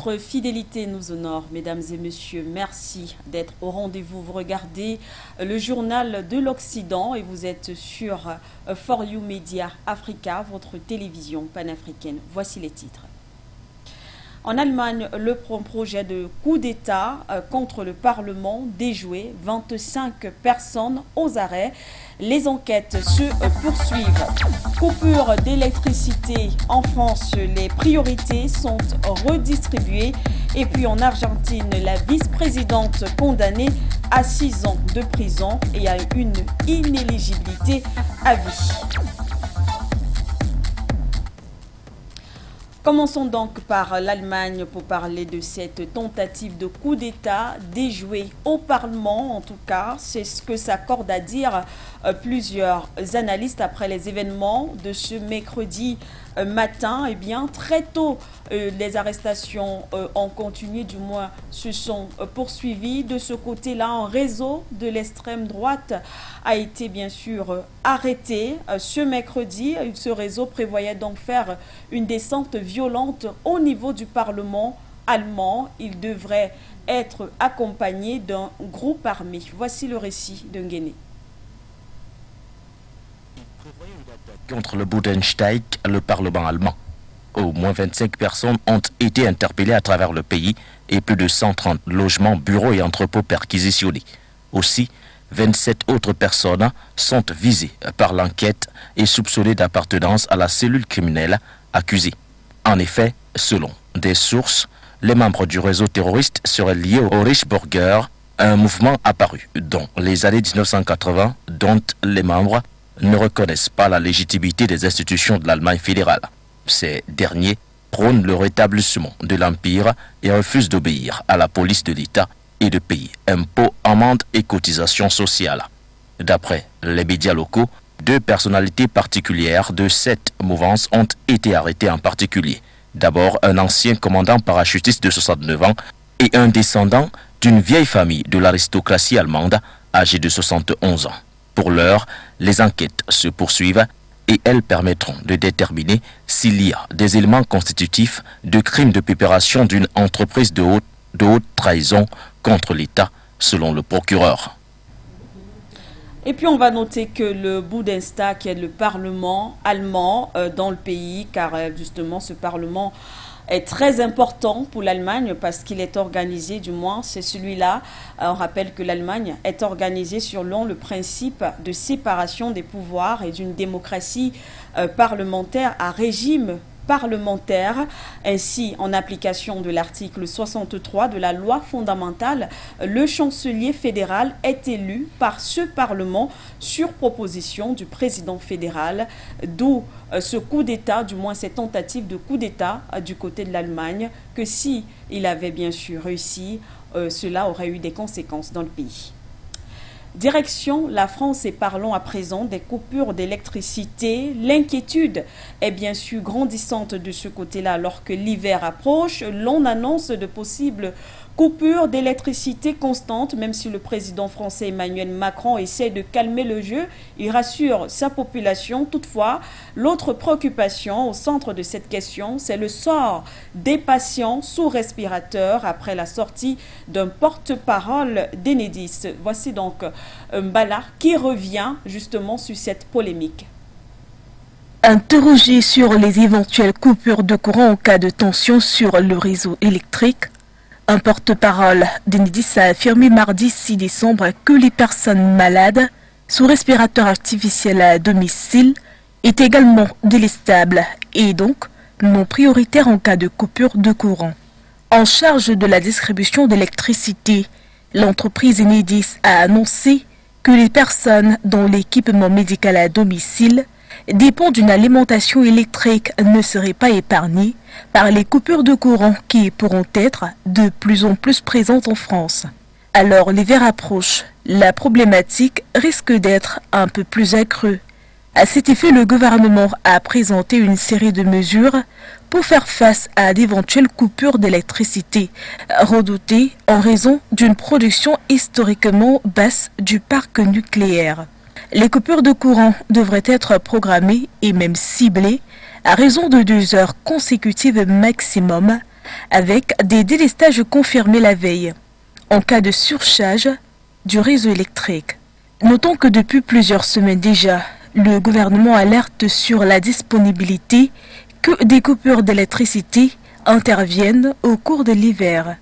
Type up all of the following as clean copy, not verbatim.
Votre fidélité nous honore, mesdames et messieurs. Merci d'être au rendez-vous. Vous regardez le journal de l'Occident et vous êtes sur For You Media Africa, votre télévision panafricaine. Voici les titres. En Allemagne, le projet de coup d'État contre le Parlement déjoué, 25 personnes aux arrêts. Les enquêtes se poursuivent. Coupure d'électricité en France, les priorités sont redistribuées. Et puis en Argentine, la vice-présidente condamnée à 6 ans de prison et à une inéligibilité à vie. Commençons donc par l'Allemagne pour parler de cette tentative de coup d'État déjouée au Parlement. En tout cas, c'est ce que s'accordent à dire plusieurs analystes après les événements de ce mercredi matin. Eh bien, très tôt, les arrestations ont continué, du moins se sont poursuivies. De ce côté-là, un réseau de l'extrême droite a été bien sûr arrêté ce mercredi. Ce réseau prévoyait donc faire une descente violente au niveau du Parlement allemand. Il devrait être accompagné d'un groupe armé. Voici le récit de Nguéné. Contre le Bundestag, le Parlement allemand. Au moins 25 personnes ont été interpellées à travers le pays et plus de 130 logements, bureaux et entrepôts perquisitionnés. Aussi, 27 autres personnes sont visées par l'enquête et soupçonnées d'appartenance à la cellule criminelle accusée. En effet, selon des sources, les membres du réseau terroriste seraient liés au Reichsbürger, un mouvement apparu dans les années 1980 dont les membres ne reconnaissent pas la légitimité des institutions de l'Allemagne fédérale. Ces derniers prônent le rétablissement de l'Empire et refusent d'obéir à la police de l'État et de payer impôts, amendes et cotisations sociales. D'après les médias locaux, 2 personnalités particulières de cette mouvance ont été arrêtées en particulier. D'abord, un ancien commandant parachutiste de 69 ans et un descendant d'une vieille famille de l'aristocratie allemande âgée de 71 ans. Pour l'heure, les enquêtes se poursuivent et elles permettront de déterminer s'il y a des éléments constitutifs de crimes de préparation d'une entreprise de haute trahison contre l'État, selon le procureur. Et puis on va noter que le Bundestag, qui est le Parlement allemand dans le pays, car justement ce Parlement est très important pour l'Allemagne parce qu'il est organisé, du moins c'est celui-là. On rappelle que l'Allemagne est organisée selon le principe de séparation des pouvoirs et d'une démocratie parlementaire à régime parlementaire. Ainsi, en application de l'article 63 de la loi fondamentale, le chancelier fédéral est élu par ce Parlement sur proposition du président fédéral, d'où ce coup d'État, du moins cette tentative de coup d'État du côté de l'Allemagne, que si il avait bien sûr réussi, cela aurait eu des conséquences dans le pays. Direction la France et parlons à présent des coupures d'électricité. L'inquiétude est bien sûr grandissante de ce côté-là alors que l'hiver approche. L'on annonce de possibles coupures d'électricité constantes, même si le président français Emmanuel Macron essaie de calmer le jeu. Il rassure sa population. Toutefois, l'autre préoccupation au centre de cette question, c'est le sort des patients sous respirateur après la sortie d'un porte-parole d'Enedis. Voici donc Mbala qui revient justement sur cette polémique. Interrogé sur les éventuelles coupures de courant en cas de tension sur le réseau électrique, un porte-parole d'Enedis a affirmé mardi 6 décembre que les personnes malades sous respirateur artificiel à domicile est également délestables et donc non prioritaire en cas de coupure de courant. En charge de la distribution d'électricité, l'entreprise Enedis a annoncé que les personnes dont l'équipement médical à domicile dépend d'une alimentation électrique ne seraient pas épargnées par les coupures de courant qui pourront être de plus en plus présentes en France. Alors l'hiver approche, la problématique risque d'être un peu plus accrue. À cet effet, le gouvernement a présenté une série de mesures pour faire face à d'éventuelles coupures d'électricité, redoutées en raison d'une production historiquement basse du parc nucléaire. Les coupures de courant devraient être programmées et même ciblées à raison de 2 heures consécutives maximum avec des délestages confirmés la veille, en cas de surcharge du réseau électrique. Notons que depuis plusieurs semaines déjà, le gouvernement alerte sur la disponibilité que des coupures d'électricité interviennent au cours de l'hiver.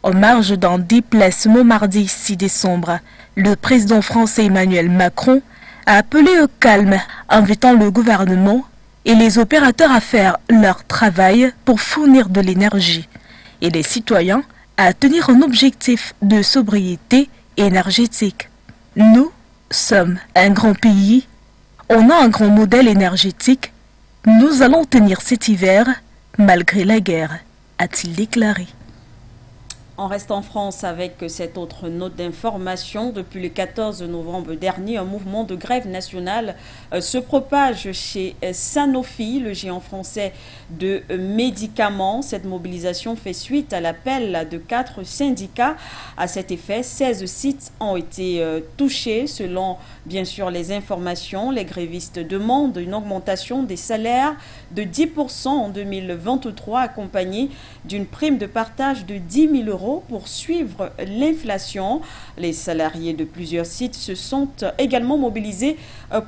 En marge d'un déplacement mardi 6 décembre, le président français Emmanuel Macron a appelé au calme, invitant le gouvernement et les opérateurs à faire leur travail pour fournir de l'énergie et les citoyens à tenir un objectif de sobriété énergétique. Nous sommes un grand pays, on a un grand modèle énergétique, nous allons tenir cet hiver malgré la guerre, a-t-il déclaré. On reste en France avec cette autre note d'information. Depuis le 14 novembre dernier, un mouvement de grève nationale se propage chez Sanofi, le géant français de médicaments. Cette mobilisation fait suite à l'appel de 4 syndicats. À cet effet, 16 sites ont été touchés. Selon, bien sûr, les informations, les grévistes demandent une augmentation des salaires de 10% en 2023, accompagnée d'une prime de partage de 10 000 € pour suivre l'inflation. Les salariés de plusieurs sites se sont également mobilisés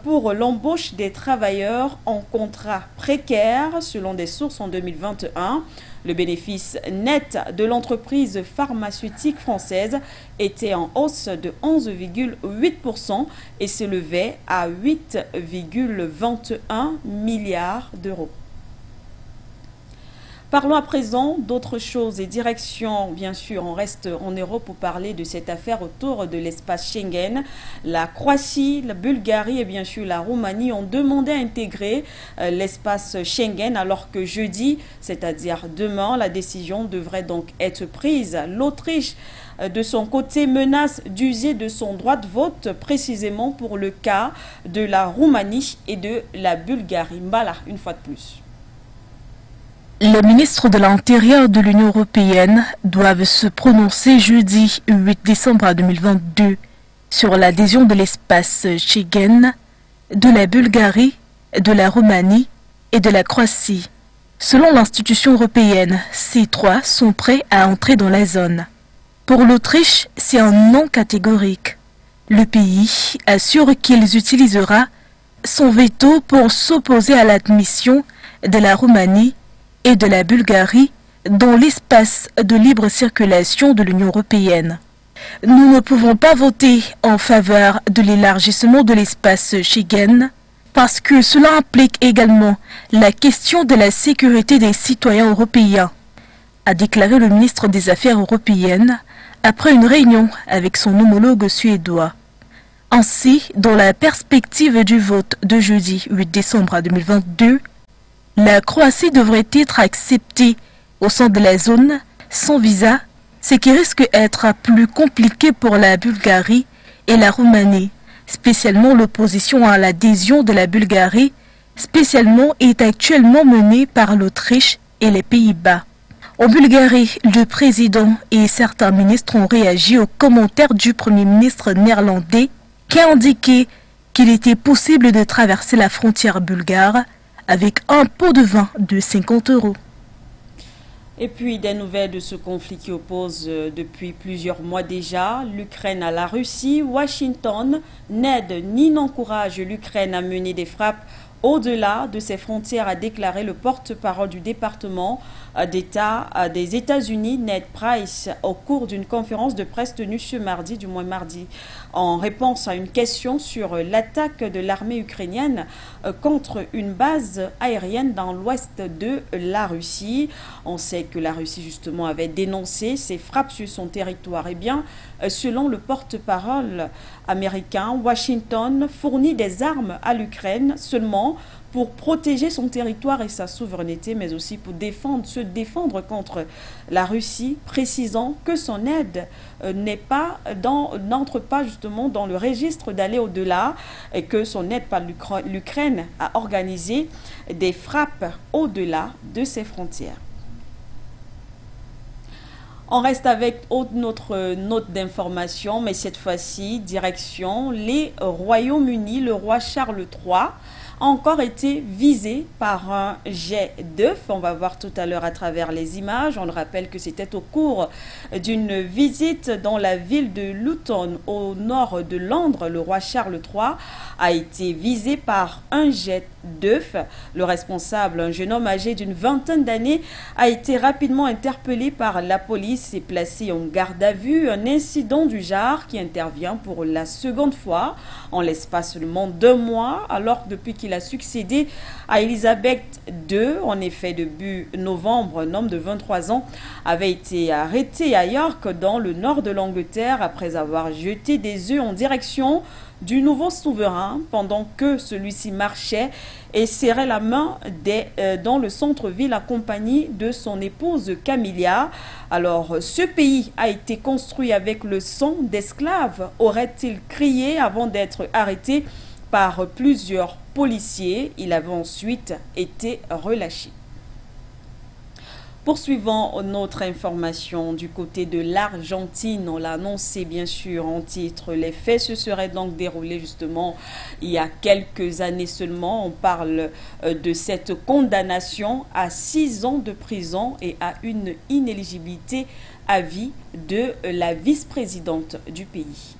pour l'embauche des travailleurs en contrat précaire. Selon des sources en 2021, le bénéfice net de l'entreprise pharmaceutique française était en hausse de 11,8% et s'élevait à 8,21 milliards d'euros. Parlons à présent d'autres choses et direction, bien sûr, on reste en Europe pour parler de cette affaire autour de l'espace Schengen. La Croatie, la Bulgarie et bien sûr la Roumanie ont demandé à intégrer l'espace Schengen alors que jeudi, c'est-à-dire demain, la décision devrait donc être prise. L'Autriche, de son côté, menace d'user de son droit de vote précisément pour le cas de la Roumanie et de la Bulgarie. Voilà, une fois de plus. Les ministres de l'Intérieur de l'Union européenne doivent se prononcer jeudi 8 décembre 2022 sur l'adhésion de l'espace Schengen, de la Bulgarie, de la Roumanie et de la Croatie. Selon l'institution européenne, ces trois sont prêts à entrer dans la zone. Pour l'Autriche, c'est un non catégorique. Le pays assure qu'il utilisera son veto pour s'opposer à l'admission de la Roumanie et de la Bulgarie dans l'espace de libre circulation de l'Union européenne. Nous ne pouvons pas voter en faveur de l'élargissement de l'espace Schengen parce que cela implique également la question de la sécurité des citoyens européens, a déclaré le ministre des Affaires européennes après une réunion avec son homologue suédois. Ainsi, dans la perspective du vote de jeudi 8 décembre 2022, la Croatie devrait être acceptée au sein de la zone sans visa, ce qui risque d'être plus compliqué pour la Bulgarie et la Roumanie. Spécialement, l'opposition à l'adhésion de la Bulgarie spécialement est actuellement menée par l'Autriche et les Pays-Bas. En Bulgarie, le président et certains ministres ont réagi aux commentaires du Premier ministre néerlandais qui a indiqué qu'il était possible de traverser la frontière bulgare avec un pot de vin de 50 €. Et puis des nouvelles de ce conflit qui oppose depuis plusieurs mois déjà l'Ukraine à la Russie. Washington n'aide ni n'encourage l'Ukraine à mener des frappes au-delà de ses frontières, a déclaré le porte-parole du département d'État des États-Unis, Ned Price, au cours d'une conférence de presse tenue ce mardi, en réponse à une question sur l'attaque de l'armée ukrainienne contre une base aérienne dans l'ouest de la Russie. On sait que la Russie, justement, avait dénoncé ces frappes sur son territoire. Eh bien, selon le porte-parole américain, Washington fournit des armes à l'Ukraine seulement pour protéger son territoire et sa souveraineté, mais aussi pour se défendre contre la Russie, précisant que son aide n'entre pas justement dans le registre d'aller au-delà et que son aide par l'Ukraine a organisé des frappes au-delà de ses frontières. On reste avec notre note d'information, mais cette fois-ci, direction les Royaumes-Unis. Le roi Charles III a encore été visé par un jet d'œufs. On va voir tout à l'heure à travers les images. On le rappelle que c'était au cours d'une visite dans la ville de Luton, au nord de Londres. Le roi Charles III a été visé par un jet d'œufs. Le responsable, un jeune homme âgé d'une vingtaine d'années, a été rapidement interpellé par la police et placé en garde à vue. Un incident du genre qui intervient pour la seconde fois en l'espace seulement d'1 mois, alors que depuis qu'il a succédé à Elisabeth II, en effet début novembre, un homme de 23 ans avait été arrêté à York dans le nord de l'Angleterre après avoir jeté des œufs en direction du nouveau souverain pendant que celui-ci marchait et serrait la main dans le centre-ville accompagné de son épouse Camilla. Alors, ce pays a été construit avec le sang d'esclaves, aurait-il crié avant d'être arrêté par plusieurs policiers. Il avait ensuite été relâché. Poursuivons notre information du côté de l'Argentine. On l'a annoncé bien sûr en titre. Les faits se seraient donc déroulés justement il y a quelques années seulement. On parle de cette condamnation à 6 ans de prison et à une inéligibilité à vie de la vice-présidente du pays.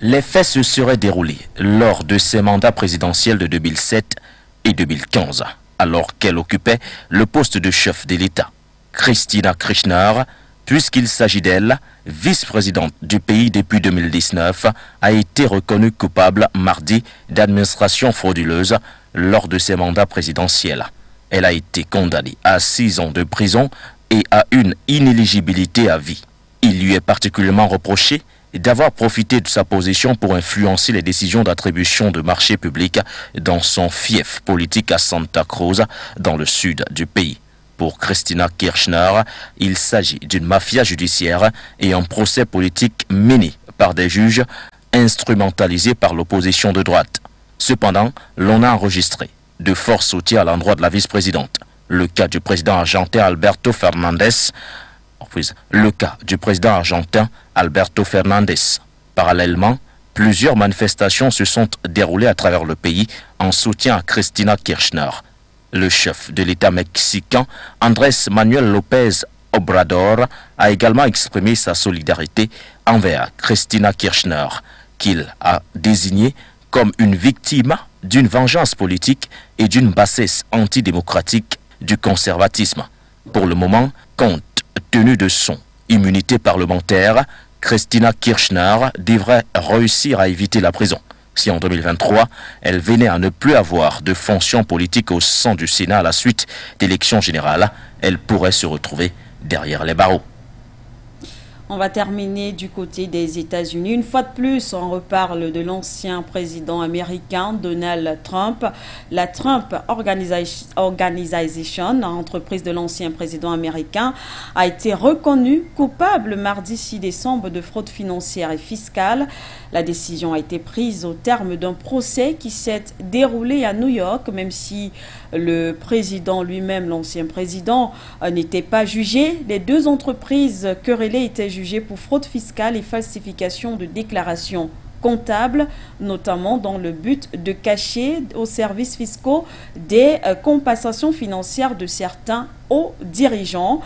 Les faits se seraient déroulés lors de ses mandats présidentiels de 2007 et 2015. Alors qu'elle occupait le poste de chef de l'État. Cristina Kirchner, puisqu'il s'agit d'elle, vice-présidente du pays depuis 2019, a été reconnue coupable mardi d'administration frauduleuse lors de ses mandats présidentiels. Elle a été condamnée à 6 ans de prison et à une inéligibilité à vie. Il lui est particulièrement reproché d'avoir profité de sa position pour influencer les décisions d'attribution de marchés publics dans son fief politique à Santa Cruz, dans le sud du pays. Pour Cristina Kirchner, il s'agit d'une mafia judiciaire et un procès politique mené par des juges instrumentalisés par l'opposition de droite. Cependant, l'on a enregistré de forts soutiens à l'endroit de la vice-présidente. Le cas du président argentin Alberto Fernandez. Parallèlement, plusieurs manifestations se sont déroulées à travers le pays en soutien à Cristina Kirchner. Le chef de l'État mexicain, Andrés Manuel López Obrador, a également exprimé sa solidarité envers Cristina Kirchner, qu'il a désignée comme une victime d'une vengeance politique et d'une bassesse antidémocratique du conservatisme. Pour le moment, compte tenu de son immunité parlementaire, Cristina Kirchner devrait réussir à éviter la prison. Si en 2023, elle venait à ne plus avoir de fonction politique au sein du Sénat à la suite d'élections générales, elle pourrait se retrouver derrière les barreaux. On va terminer du côté des États-Unis. Une fois de plus, on reparle de l'ancien président américain Donald Trump. La Trump Organization, entreprise de l'ancien président américain, a été reconnue coupable mardi 6 décembre de fraude financière et fiscale. La décision a été prise au terme d'un procès qui s'est déroulé à New York, même si le président lui-même, l'ancien président, n'était pas jugé. Les deux entreprises querellées étaient jugées pour fraude fiscale et falsification de déclarations comptables, notamment dans le but de cacher aux services fiscaux des compensations financières de certains hauts dirigeants.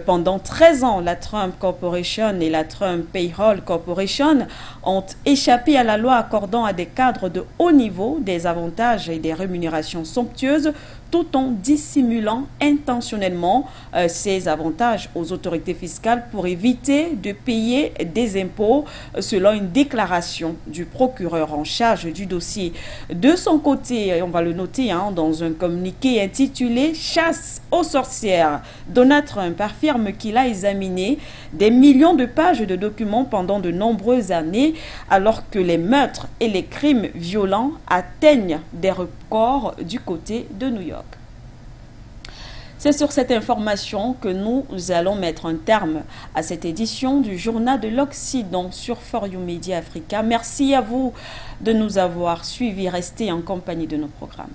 Pendant 13 ans, la Trump Corporation et la Trump Payroll Corporation ont échappé à la loi accordant à des cadres de haut niveau des avantages et des rémunérations somptueuses tout en dissimulant intentionnellement ces avantages aux autorités fiscales pour éviter de payer des impôts selon une déclaration du procureur en charge du dossier. De son côté, on va le noter dans un communiqué intitulé « Chasse aux sorcières », Donald Trump affirme qu'il a examiné des millions de pages de documents pendant de nombreuses années alors que les meurtres et les crimes violents atteignent des records du côté de New York. C'est sur cette information que nous allons mettre un terme à cette édition du Journal de l'Occident sur For You Media Africa. Merci à vous de nous avoir suivis. Restez en compagnie de nos programmes.